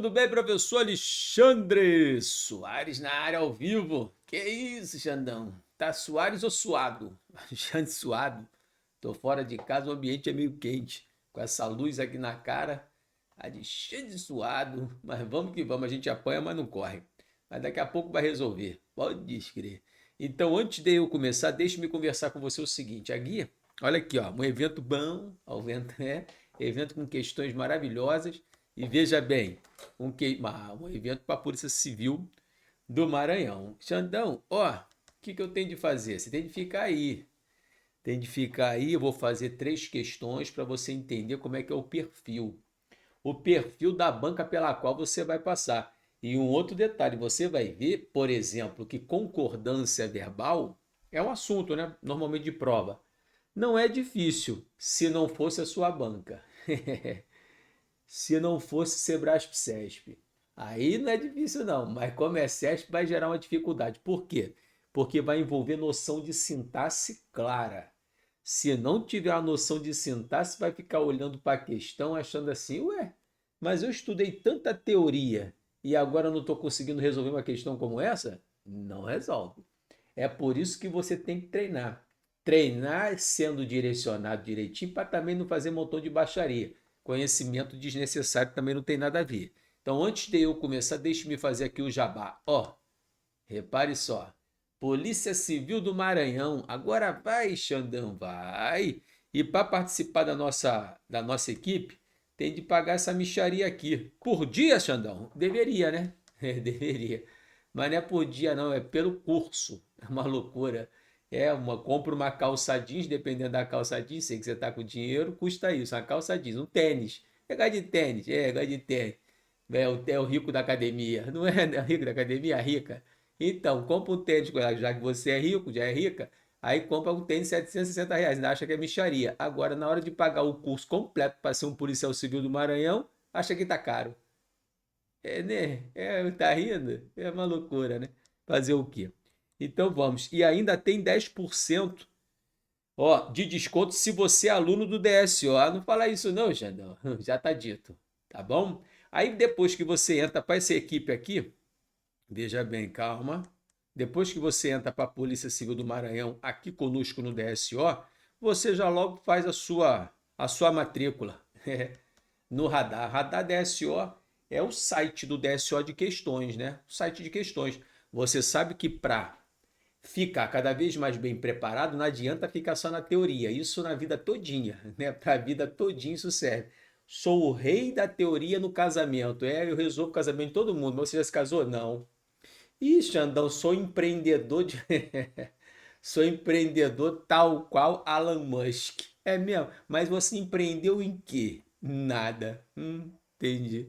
tudo bem, professor Alexandre Soares na área ao vivo? Que isso, Xandão? Tá Soares ou suado? Alexandre suado. Tô fora de casa, o ambiente é meio quente. Com essa luz aqui na cara, Alexandre suado. Mas vamos que vamos, a gente apanha, mas não corre. Mas daqui a pouco vai resolver, pode crer. Então, antes de eu começar, deixe-me conversar com você o seguinte. A guia, olha aqui, ó, um evento bom, ao vento, evento com questões maravilhosas. E veja bem, um evento para a Polícia Civil do Maranhão. Xandão, ó, o que eu tenho de fazer? Você tem de ficar aí. Tem de ficar aí, eu vou fazer 3 questões para você entender como é que é o perfil. O perfil da banca pela qual você vai passar. E um outro detalhe, você vai ver, por exemplo, que concordância verbal é um assunto, né? Normalmente de prova. Não é difícil se não fosse a sua banca. Se não fosse Sebrasp Cesp. Aí não é difícil não, mas como é Cesp vai gerar uma dificuldade. Por quê? Porque vai envolver noção de sintaxe clara. Se não tiver a noção de sintaxe, vai ficar olhando para a questão achando assim, ué, mas eu estudei tanta teoria e agora não estou conseguindo resolver uma questão como essa? Não resolve. É por isso que você tem que treinar. Treinar sendo direcionado direitinho para também não fazer um montão de baixaria. Conhecimento desnecessário também não tem nada a ver. Então, antes de eu começar, deixe-me fazer aqui o jabá. Ó, repare só. Polícia Civil do Maranhão. Agora vai, Xandão, vai. E para participar da nossa equipe, tem de pagar essa mixaria aqui. Por dia, Xandão? Deveria, né? Deveria. Mas não é por dia, não, é pelo curso. É uma loucura. Compra uma calça jeans, dependendo da calça jeans, sei que você tá com dinheiro, custa isso, uma calça jeans, um tênis. É gosta de tênis, gosta de tênis. É o rico da academia, não é, né? O rico da academia, é rica. Então, compra um tênis, já que você é rico, já é rica, aí compra um tênis de R$ 760, ainda acha que é mixaria. Agora, na hora de pagar o curso completo para ser um policial civil do Maranhão, acha que tá caro. É, né? Tá rindo? É uma loucura, né? Fazer o quê? Então vamos. E ainda tem 10%, ó, de desconto se você é aluno do DSO. Ah, não fala isso não, Jandão. Já tá dito. Tá bom? Aí depois que você entra para essa equipe aqui, veja bem, calma. Depois que você entra para a Polícia Civil do Maranhão aqui conosco no DSO, você já logo faz a sua matrícula. No Radar. Radar DSO é o site do DSO de questões, né? O site de questões. Você sabe que para ficar cada vez mais bem preparado, não adianta ficar só na teoria. Isso na vida todinha, né? Para a vida todinha isso serve. Sou o rei da teoria no casamento. Eu resolvo o casamento de todo mundo. Mas você já se casou? Não. Ixi, Andão, sou empreendedor de... Sou empreendedor tal qual Elon Musk. É mesmo? Mas você empreendeu em quê? Nada. Entendi.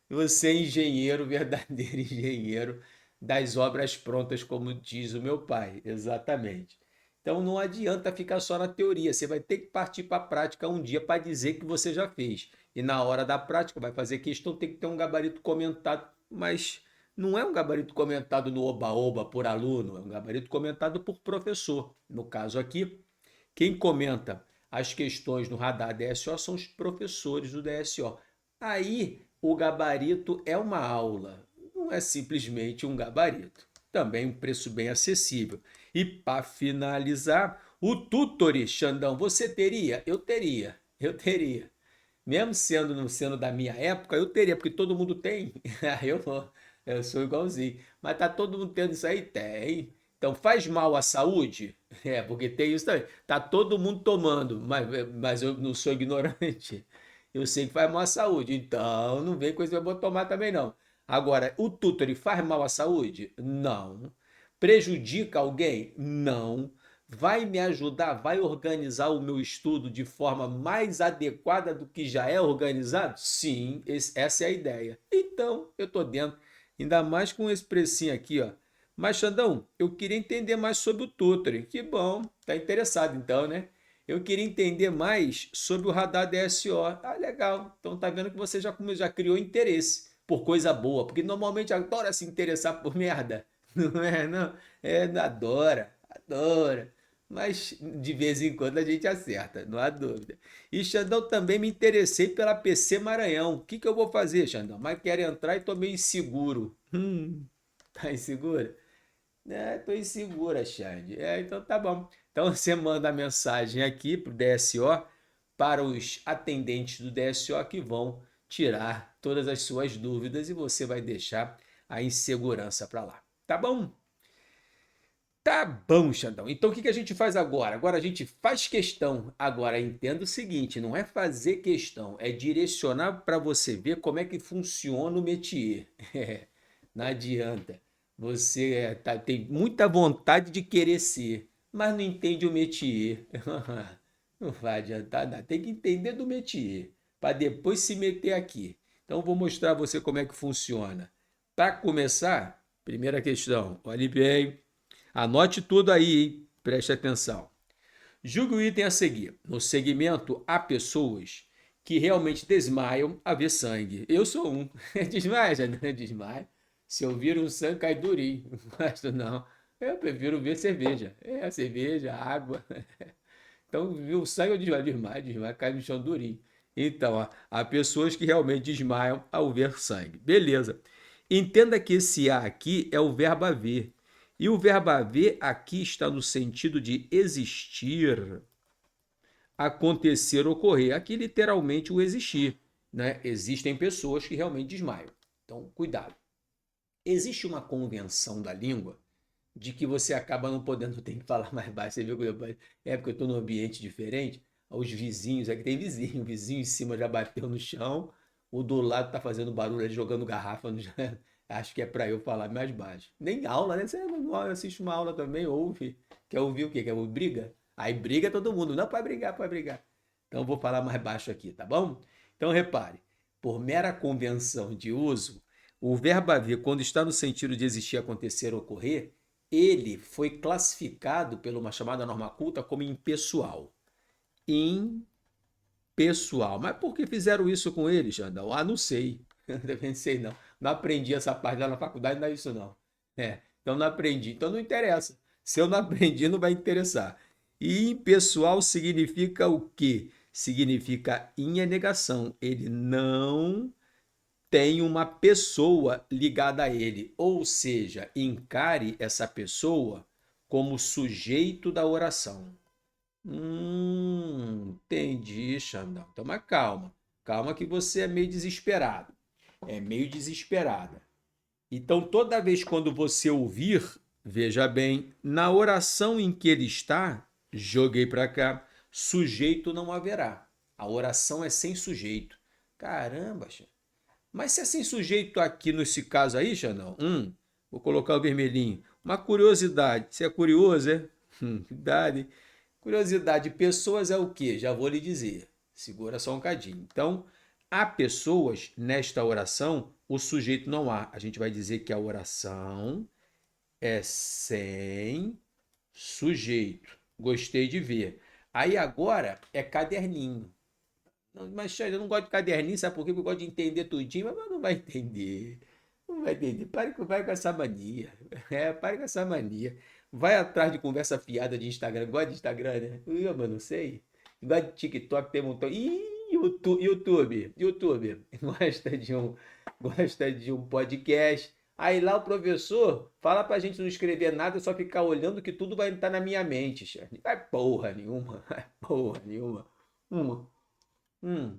Você é engenheiro, verdadeiro engenheiro das obras prontas, como diz o meu pai. Exatamente. Então não adianta ficar só na teoria. Você vai ter que partir para a prática um dia para dizer que você já fez. E na hora da prática, vai fazer questão, tem que ter um gabarito comentado, mas não é um gabarito comentado no oba-oba por aluno, é um gabarito comentado por professor. No caso aqui, quem comenta as questões no Radar DSO são os professores do DSO. Aí o gabarito é uma aula, não é simplesmente um gabarito. Também um preço bem acessível. E para finalizar, o Tutory, Xandão, você teria? Eu teria, eu teria. Mesmo sendo não sendo da minha época, eu teria, porque todo mundo tem. Eu não, eu sou igualzinho. Mas tá todo mundo tendo isso aí? Tem. Então faz mal à saúde? Porque tem isso também. Tá todo mundo tomando, mas eu não sou ignorante. Eu sei que faz mal à saúde. Então não vem coisa que eu vou tomar também não. Agora, o tutor faz mal à saúde? Não. Prejudica alguém? Não. Vai me ajudar, vai organizar o meu estudo de forma mais adequada do que já é organizado? Sim, essa é a ideia. Então, eu estou dentro, ainda mais com esse precinho aqui, ó. Mas, Xandão, eu queria entender mais sobre o tutoring. Que bom, tá interessado então, né? Eu queria entender mais sobre o radar DSO. Ah, legal. Então tá vendo que você já criou interesse por coisa boa, porque normalmente adora se interessar por merda. Não é, não? Adora, adora. Mas de vez em quando a gente acerta, não há dúvida. E Xandão, também me interessei pela PC Maranhão. O que que eu vou fazer, Xandão? Mas quero entrar e tô meio inseguro. Tá insegura? É, tô insegura, Xande. É, então tá bom. Então você manda a mensagem aqui pro DSO para os atendentes do DSO que vão tirar todas as suas dúvidas e você vai deixar a insegurança para lá. Tá bom? Tá bom, Xandão. Então o que que a gente faz agora? Agora a gente faz questão. Agora entenda o seguinte: não é fazer questão, é direcionar para você ver como é que funciona o métier. É, não adianta. Você tem muita vontade de querer ser, mas não entende o métier. Não vai adiantar nada. Tem que entender do métier para depois se meter aqui. Então eu vou mostrar a você como é que funciona. Para começar, primeira questão, olhe bem. Anote tudo aí, hein? Preste atenção. Julgue o item a seguir. No segmento, há pessoas que realmente desmaiam a ver sangue. Eu sou um. Desmaia, já não desmaia. Se eu vir um sangue, cai durinho. Não gosto, não. Eu prefiro ver cerveja. É, cerveja, água. Então, viu o sangue, eu desmaio, cai no chão durinho. Então, ó, há pessoas que realmente desmaiam ao ver sangue. Beleza. Entenda que esse a aqui é o verbo haver. E o verbo haver aqui está no sentido de existir, acontecer, ocorrer. Aqui, literalmente, o existir. Né? Existem pessoas que realmente desmaiam. Então, cuidado. Existe uma convenção da língua de que você acaba não podendo, tem que falar mais baixo. Você viu que é porque eu estou num ambiente diferente. Os vizinhos, aqui tem vizinho, o vizinho em cima já bateu no chão, o do lado está fazendo barulho, ele jogando garrafa no chão. Acho que é para eu falar mais baixo. Nem aula, né? Você não assiste uma aula também, ouve. Quer ouvir o quê? Quer ouvir briga? Aí briga todo mundo. Não, pode brigar, pode brigar. Então eu vou falar mais baixo aqui, tá bom? Então repare, por mera convenção de uso, o verbo haver, quando está no sentido de existir, acontecer, ocorrer, ele foi classificado pela uma chamada norma culta como impessoal. Impessoal. Mas por que fizeram isso com ele, Xandão? Ah, não sei. Não sei, não. Não aprendi essa parte lá na faculdade, não é isso, não. É, então não aprendi. Então não interessa. Se eu não aprendi, não vai interessar. E impessoal significa o quê? Significa in é negação. Ele não tem uma pessoa ligada a ele, ou seja, encare essa pessoa como sujeito da oração. Entendi, Xandão. Então, mas calma. Calma que você é meio desesperado. É meio desesperada. Então, toda vez quando você ouvir, veja bem, na oração em que ele está, joguei para cá, sujeito não haverá. A oração é sem sujeito. Caramba, Xandão. Mas se é sem sujeito aqui nesse caso aí, Xandão, vou colocar o vermelhinho. Uma curiosidade. Você é curioso, é? Cuidado, hein? Curiosidade. Pessoas é o quê? Já vou lhe dizer. Segura só um cadinho. Então, há pessoas nesta oração, o sujeito não há. A gente vai dizer que a oração é sem sujeito. Gostei de ver. Aí agora é caderninho. Não, mas Xande, eu não gosto de caderninho, sabe por quê? Porque eu gosto de entender tudinho, mas não vai entender. Não vai entender. Pare com essa mania. É, pare com essa mania. Vai atrás de conversa fiada de Instagram. Gosta de Instagram, né? Mas não sei. Gosta de TikTok, tem um montão. Ih, YouTube. Gosta de um podcast. Aí lá o professor fala pra gente não escrever nada, só ficar olhando que tudo vai estar na minha mente, Xande. Vai porra nenhuma. Vai porra nenhuma. Hum, hum.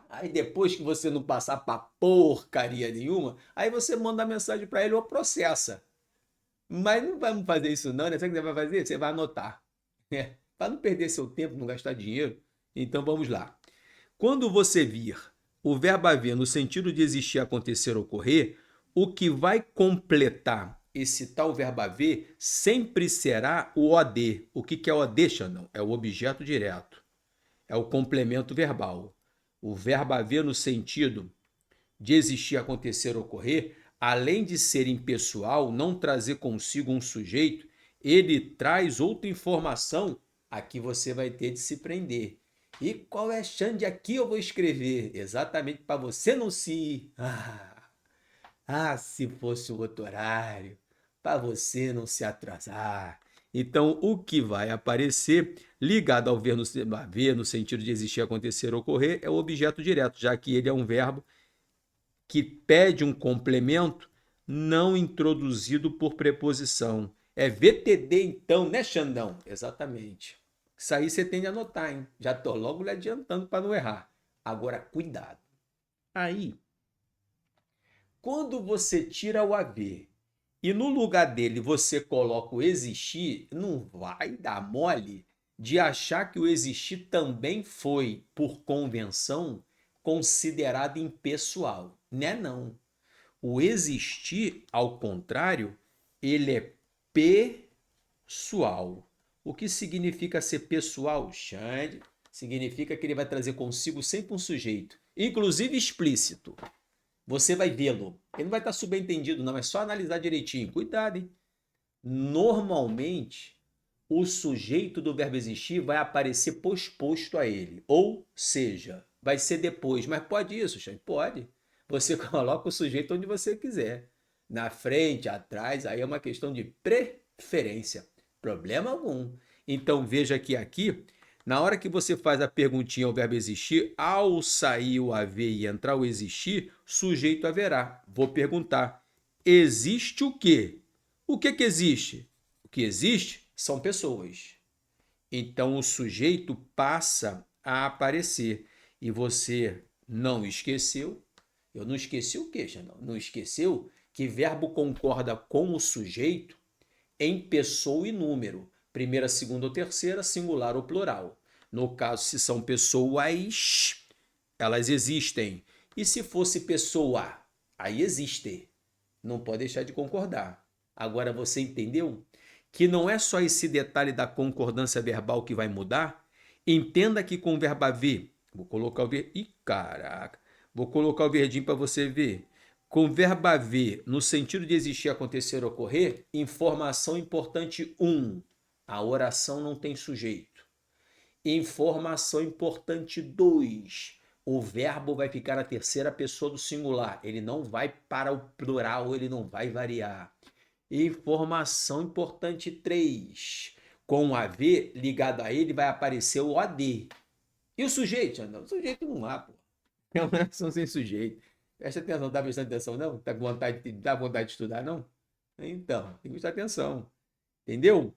Aí depois que você não passar pra porcaria nenhuma, aí você manda a mensagem para ele ou processa. Mas não vamos fazer isso não, né? Sabe o que você vai fazer? Você vai anotar. Né? Para não perder seu tempo, não gastar dinheiro. Então vamos lá. Quando você vir o verbo haver no sentido de existir, acontecer, ocorrer, o que vai completar esse tal verbo haver sempre será o OD. O que é OD, Xandão? É o objeto direto. É o complemento verbal. O verbo haver no sentido de existir, acontecer, ocorrer, além de ser impessoal, não trazer consigo um sujeito, ele traz outra informação a que você vai ter de se prender. E qual é a Xande aqui eu vou escrever? Exatamente para você não se ir. Se fosse o outro horário, para você não se atrasar. Então, o que vai aparecer ligado ao ver no sentido de existir, acontecer, ocorrer, é o objeto direto, já que ele é um verbo que pede um complemento não introduzido por preposição. É VTD então, né, Xandão? Exatamente. Isso aí você tem de anotar, hein? Já estou logo lhe adiantando para não errar. Agora, cuidado. Aí, quando você tira o haver e no lugar dele você coloca o existir, não vai dar mole de achar que o existir também foi, por convenção, considerado impessoal. Né, não. O existir, ao contrário, ele é pessoal. O que significa ser pessoal, Xande? Significa que ele vai trazer consigo sempre um sujeito, inclusive explícito. Você vai vê-lo. Ele não vai estar subentendido, não. É só analisar direitinho. Cuidado, hein? Normalmente, o sujeito do verbo existir vai aparecer posposto a ele. Ou seja, vai ser depois. Mas pode isso, Xande? Pode. Você coloca o sujeito onde você quiser. Na frente, atrás, aí é uma questão de preferência. Problema algum. Então veja que aqui, na hora que você faz a perguntinha ao verbo existir, ao sair o haver e entrar o existir, sujeito haverá. Vou perguntar: existe o quê? O que existe? O que existe são pessoas. Então o sujeito passa a aparecer. E você não esqueceu? Eu não esqueci o quê, Xandão? Não esqueceu que verbo concorda com o sujeito em pessoa e número. Primeira, segunda ou terceira, singular ou plural. No caso, se são pessoas, elas existem. E se fosse pessoa, aí existe. Não pode deixar de concordar. Agora você entendeu que não é só esse detalhe da concordância verbal que vai mudar? Entenda que com o verbo haver, vou colocar o ver. Ih, caraca! Vou colocar o verdinho para você ver. Com o verbo haver, no sentido de existir, acontecer, ocorrer, informação importante 1. A oração não tem sujeito. Informação importante 2. O verbo vai ficar na terceira pessoa do singular. Ele não vai para o plural, ele não vai variar. Informação importante 3. Com o haver ligado a ele vai aparecer o AD. E o sujeito? Não, o sujeito não há, pô. É uma oração sem sujeito. Presta atenção, tá prestando atenção, não? Tá com vontade de estudar, não? Então, tem que prestar atenção. Entendeu?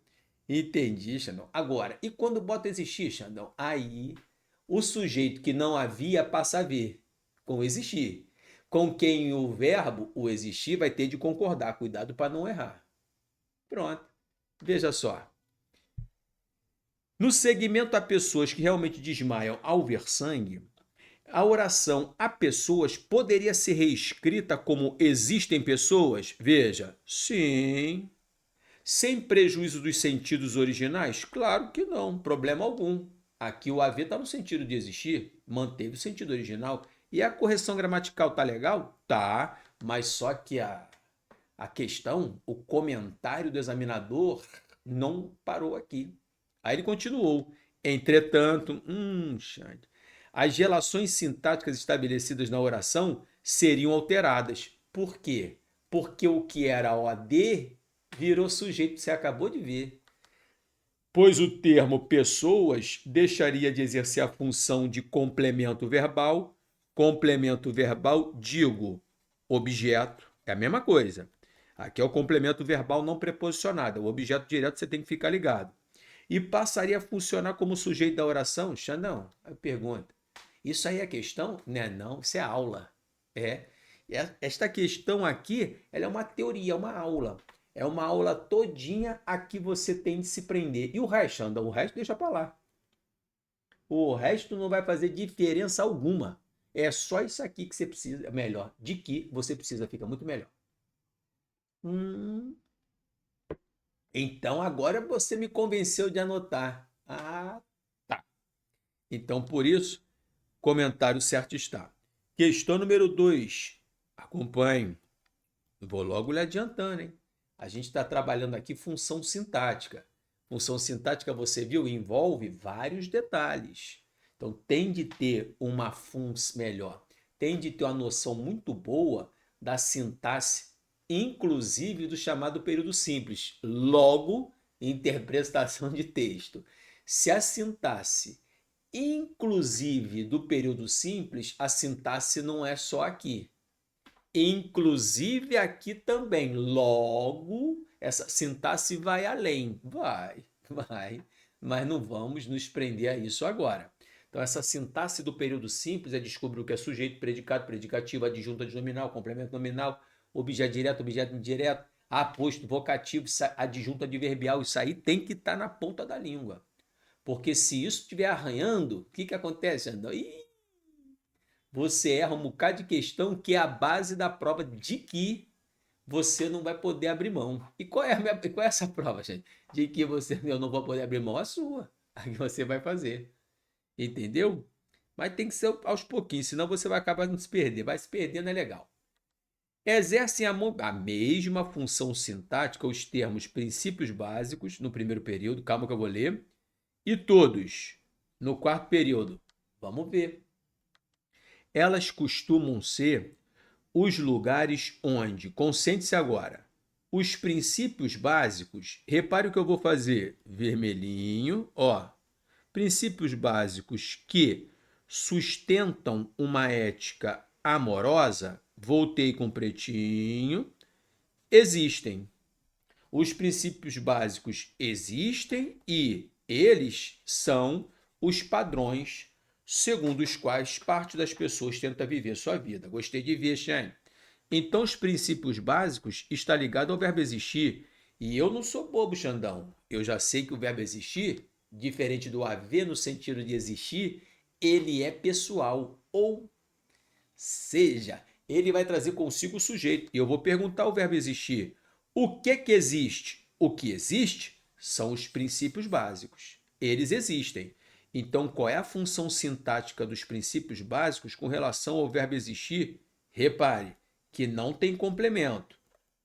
Entendi, Xandão. Agora, e quando bota existir, Xandão? Aí, o sujeito que não havia passa a haver, com existir. Com quem o verbo, o existir, vai ter de concordar. Cuidado para não errar. Pronto. Veja só. No segmento a pessoas que realmente desmaiam ao ver sangue, a oração a pessoas poderia ser reescrita como existem pessoas? Veja, sim. Sem prejuízo dos sentidos originais? Claro que não, problema algum. Aqui o haver está no sentido de existir, manteve o sentido original. E a correção gramatical tá legal? Tá, mas só que a questão, o comentário do examinador não parou aqui. Aí ele continuou. Entretanto, Xande, as relações sintáticas estabelecidas na oração seriam alteradas. Por quê? Porque o que era OD virou sujeito, você acabou de ver. Pois o termo pessoas deixaria de exercer a função de complemento verbal, digo, objeto, é a mesma coisa. Aqui é o complemento verbal não preposicionado, o objeto direto você tem que ficar ligado. E passaria a funcionar como sujeito da oração? Xandão, a pergunta. Isso aí é questão? Não, isso é aula. É. Esta questão aqui, ela é uma teoria, é uma aula. É uma aula todinha a que você tem de se prender. E o resto, Xandão, o resto deixa para lá. O resto não vai fazer diferença alguma. É só isso aqui que você precisa, melhor, de que você precisa, fica muito melhor. Hum, então agora você me convenceu de anotar. Ah, tá. Então por isso, comentário certo está. Questão número 2. Acompanhe. Vou logo lhe adiantando, hein? A gente está trabalhando aqui função sintática. Função sintática, você viu, envolve vários detalhes. Então tem de ter uma função melhor, tem de ter uma noção muito boa da sintaxe, inclusive do chamado período simples. Logo, Interpretação de texto. Se a sintaxe, inclusive do período simples, a sintaxe não é só aqui. Inclusive aqui também. Logo, essa sintaxe vai além. Vai. Mas não vamos nos prender a isso agora. Então, essa sintaxe do período simples é descobrir o que é sujeito, predicado, predicativo, adjunto, adnominal, complemento nominal, objeto direto, objeto indireto, aposto, vocativo, adjunto adverbial. Isso aí tem que estar na ponta da língua. Porque se isso estiver arranhando, o que acontece, Andão? Você erra um bocado de questão que é a base da prova de que você não vai poder abrir mão. E qual é essa prova, gente? De que eu não vou poder abrir mão? A sua. A que você vai fazer. Entendeu? Mas tem que ser aos pouquinhos, senão você vai acabar não se perder. Vai se perder, não é legal. Exercem a mesma função sintática os termos princípios básicos no primeiro período, calma que eu vou ler, e todos no quarto período. Vamos ver. Elas costumam ser os lugares onde, concentre-se agora, os princípios básicos, repare o que eu vou fazer, vermelhinho, ó, princípios básicos que sustentam uma ética amorosa, voltei com pretinho, existem. Os princípios básicos existem e eles são os padrões segundo os quais parte das pessoas tenta viver sua vida. Gostei de ver, Shane. Então, os princípios básicos está ligado ao verbo existir. E eu não sou bobo, Xandão. Eu já sei que o verbo existir, diferente do haver no sentido de existir, ele é pessoal. Ou seja, ele vai trazer consigo o sujeito. E eu vou perguntar ao verbo existir. O que existe? O que existe são os princípios básicos. Eles existem. Então, qual é a função sintática dos princípios básicos com relação ao verbo existir? Repare que não tem complemento,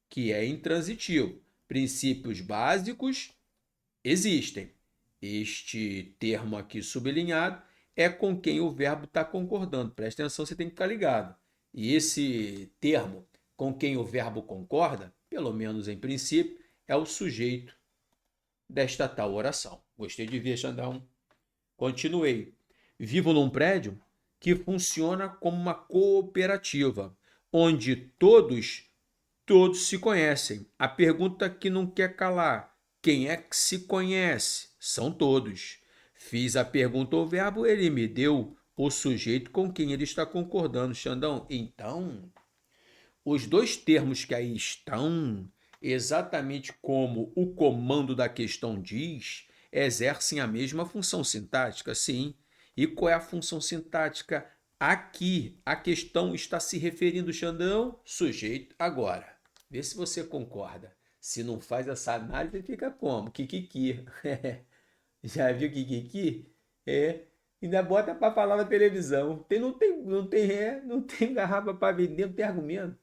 que é intransitivo. Princípios básicos existem. Este termo aqui sublinhado é com quem o verbo está concordando. Presta atenção, você tem que ficar ligado. E esse termo com quem o verbo concorda, pelo menos em princípio, é o sujeito desta tal oração. Gostei de ver, Xandão. Continuei. Vivo num prédio que funciona como uma cooperativa, onde todos se conhecem. A pergunta que não quer calar: quem é que se conhece? São todos. Fiz a pergunta ao verbo, ele me deu o sujeito com quem ele está concordando, Xandão. Então, os dois termos que aí estão, exatamente como o comando da questão diz, exercem a mesma função sintática, sim. E qual é a função sintática? Aqui, a questão está se referindo, Xandão, sujeito agora. Vê se você concorda. Se não faz essa análise, fica como? Kikiki. Já viu Kikiki? É. Ainda bota para falar na televisão. Não tem garrafa para vender, não tem argumento.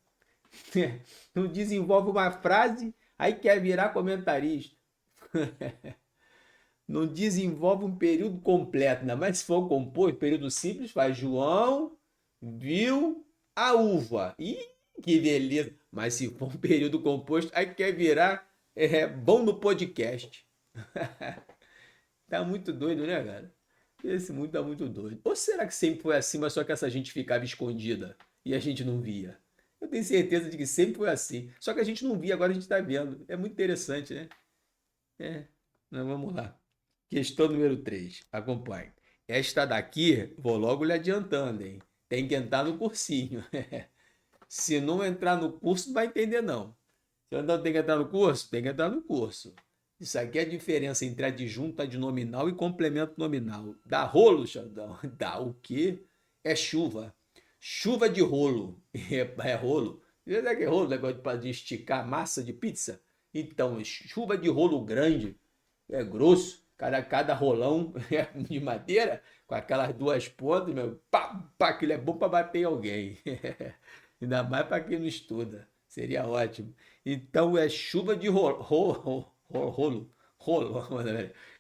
Não desenvolve uma frase, aí quer virar comentarista. Não desenvolve um período completo, ainda mais se for composto, período simples, faz João viu a uva. Ih, que beleza! Mas se for um período composto, aí quer virar bom no podcast. Tá muito doido, né, cara? Esse mundo tá muito doido. Ou será que sempre foi assim, mas só que essa gente ficava escondida e a gente não via? Eu tenho certeza de que sempre foi assim. Só que a gente não via, agora a gente tá vendo. É muito interessante, né? É. Nós vamos lá. Questão número 3. Acompanhe. Esta daqui, vou logo lhe adiantando, hein? Tem que entrar no cursinho. Se não entrar no curso, não vai entender, não. Se não tem que entrar no curso, tem que entrar no curso. Isso aqui é a diferença entre adjunto adnominal e complemento nominal. Dá rolo, Xandão? Dá o quê? É chuva. Chuva de rolo. É rolo. Você sabe que é rolo? Negócio de esticar massa de pizza? Então, chuva de rolo grande. É grosso. Cada rolão é de madeira, com aquelas duas pontas, meu, pá, pá, aquilo é bom para bater em alguém. Ainda mais para quem não estuda. Seria ótimo. Então é chuva de rolo.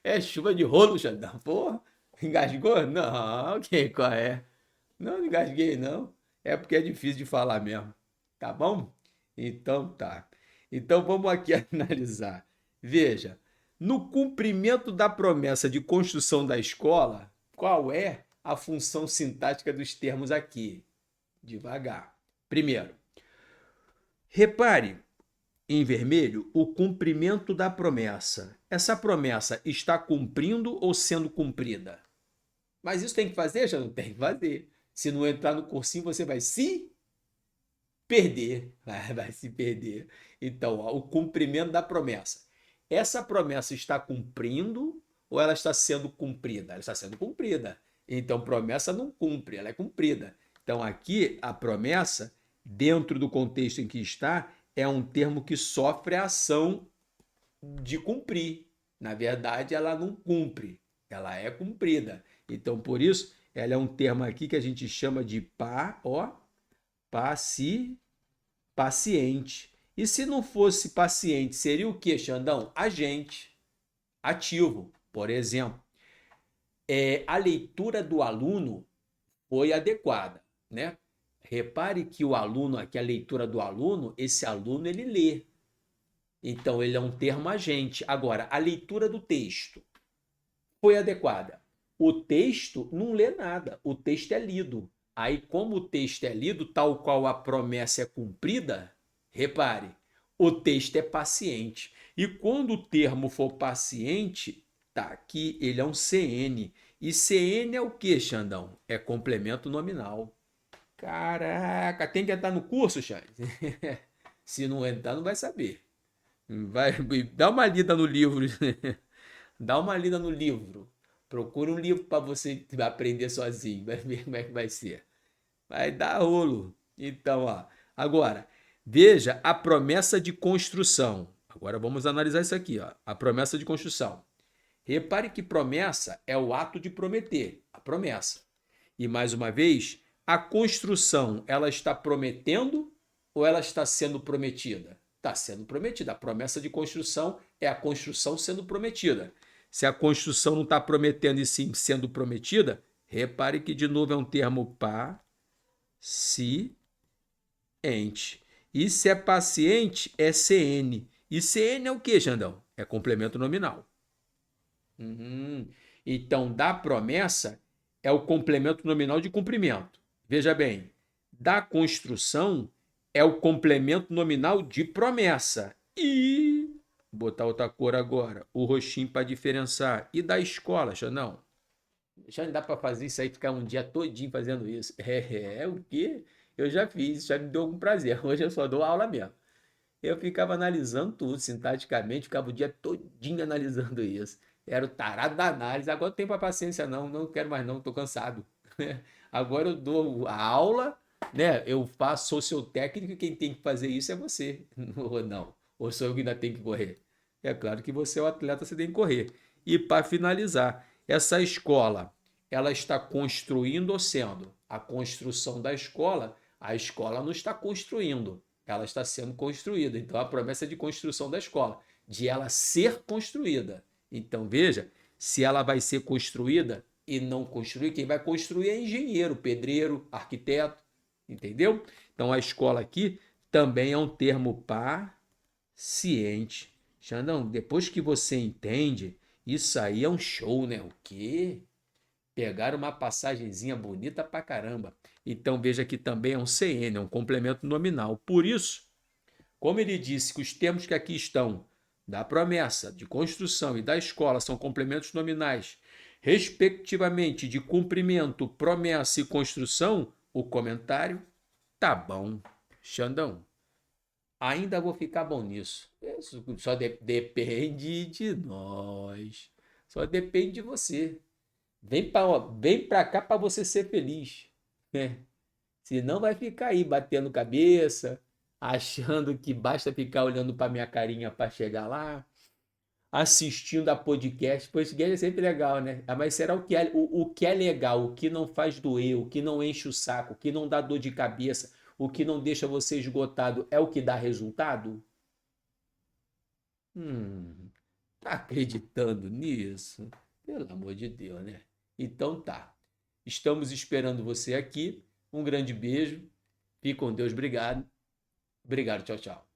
É chuva de rolo, Xandão. Porra, engasgou? Não, qual é? Não engasguei, não. É porque é difícil de falar mesmo. Tá bom? Então tá. Então vamos aqui analisar. Veja. No cumprimento da promessa de construção da escola, qual é a função sintática dos termos aqui? Devagar. Primeiro, repare em vermelho o cumprimento da promessa. Essa promessa está cumprindo ou sendo cumprida? Mas isso tem que fazer, já não tem que fazer. Se não entrar no cursinho, você vai se perder. Vai se perder. Então, ó, o cumprimento da promessa. Essa promessa está cumprindo ou ela está sendo cumprida? Ela está sendo cumprida. Então, promessa não cumpre, ela é cumprida. Então, aqui, a promessa, dentro do contexto em que está, é um termo que sofre a ação de cumprir. Na verdade, ela não cumpre, ela é cumprida. Então, por isso, ela é um termo aqui que a gente chama de paciente. E se não fosse paciente, seria o que, Xandão? Agente, ativo. Por exemplo, a leitura do aluno foi adequada, né? Repare que o aluno, aqui a leitura do aluno, esse aluno ele lê. Então ele é um termo agente. Agora, a leitura do texto foi adequada. O texto não lê nada, o texto é lido. Aí, como o texto é lido, tal qual a promessa é cumprida, repare, o texto é paciente. E quando o termo for paciente, tá aqui, ele é um CN. E CN é o que, Xandão? É complemento nominal. Caraca, tem que entrar no curso, Xande? Se não entrar, não vai saber. Vai, dá uma lida no livro. Dá uma lida no livro. Procura um livro para você aprender sozinho. Vai ver como é que vai ser. Vai dar rolo. Então, ó. Agora, veja a promessa de construção. Agora vamos analisar isso aqui, ó. A promessa de construção. Repare que promessa é o ato de prometer, a promessa. E mais uma vez, a construção, ela está prometendo ou ela está sendo prometida? Está sendo prometida. A promessa de construção é a construção sendo prometida. Se a construção não está prometendo e sim sendo prometida, repare que de novo é um termo paciente. E se é paciente, é CN. E CN é o que, Xandão? É complemento nominal. Então, da promessa é o complemento nominal de cumprimento. Veja bem, da construção é o complemento nominal de promessa. E vou botar outra cor agora, o roxinho para diferenciar. E da escola, Xandão? Já não dá para fazer isso aí, ficar um dia todinho fazendo isso. O quê? Eu já fiz, já me deu algum prazer. Hoje eu só dou aula mesmo. Eu ficava analisando tudo, sintaticamente, ficava o dia todinho analisando isso. Era o tarado da análise. Agora não tenho para paciência, não. Não quero mais, não. Estou cansado. Agora eu dou a aula, né? Eu faço, sou seu técnico e quem tem que fazer isso é você. Ou não. Ou sou eu que ainda tenho que correr. É claro que você é o atleta, você tem que correr. E para finalizar, essa escola, ela está construindo ou sendo? A construção da escola, a escola não está construindo, ela está sendo construída. Então, a promessa é de construção da escola, de ela ser construída. Então, veja, se ela vai ser construída e não construir, quem vai construir é engenheiro, pedreiro, arquiteto, entendeu? Então, a escola aqui também é um termo paciente. Xandão, depois que você entende, isso aí é um show, né? O quê? Pegaram uma passagenzinha bonita pra caramba. Então veja que também é um CN, é um complemento nominal. Por isso, como ele disse que os termos que aqui estão da promessa, de construção e da escola são complementos nominais, respectivamente de cumprimento, promessa e construção, o comentário tá bom. Xandão, ainda vou ficar bom nisso. Isso só depende de nós. Só depende de você. Vem pra cá para você ser feliz, né? Senão vai ficar aí batendo cabeça, achando que basta ficar olhando para minha carinha para chegar lá, assistindo a podcast. Podcast é sempre legal, né? Mas será o que é legal, o que não faz doer, o que não enche o saco, o que não dá dor de cabeça, o que não deixa você esgotado, é o que dá resultado? Hum, tá acreditando nisso? Pelo amor de Deus, né? Então tá. Estamos esperando você aqui. Um grande beijo. Fique com Deus. Obrigado. Obrigado. Tchau, tchau.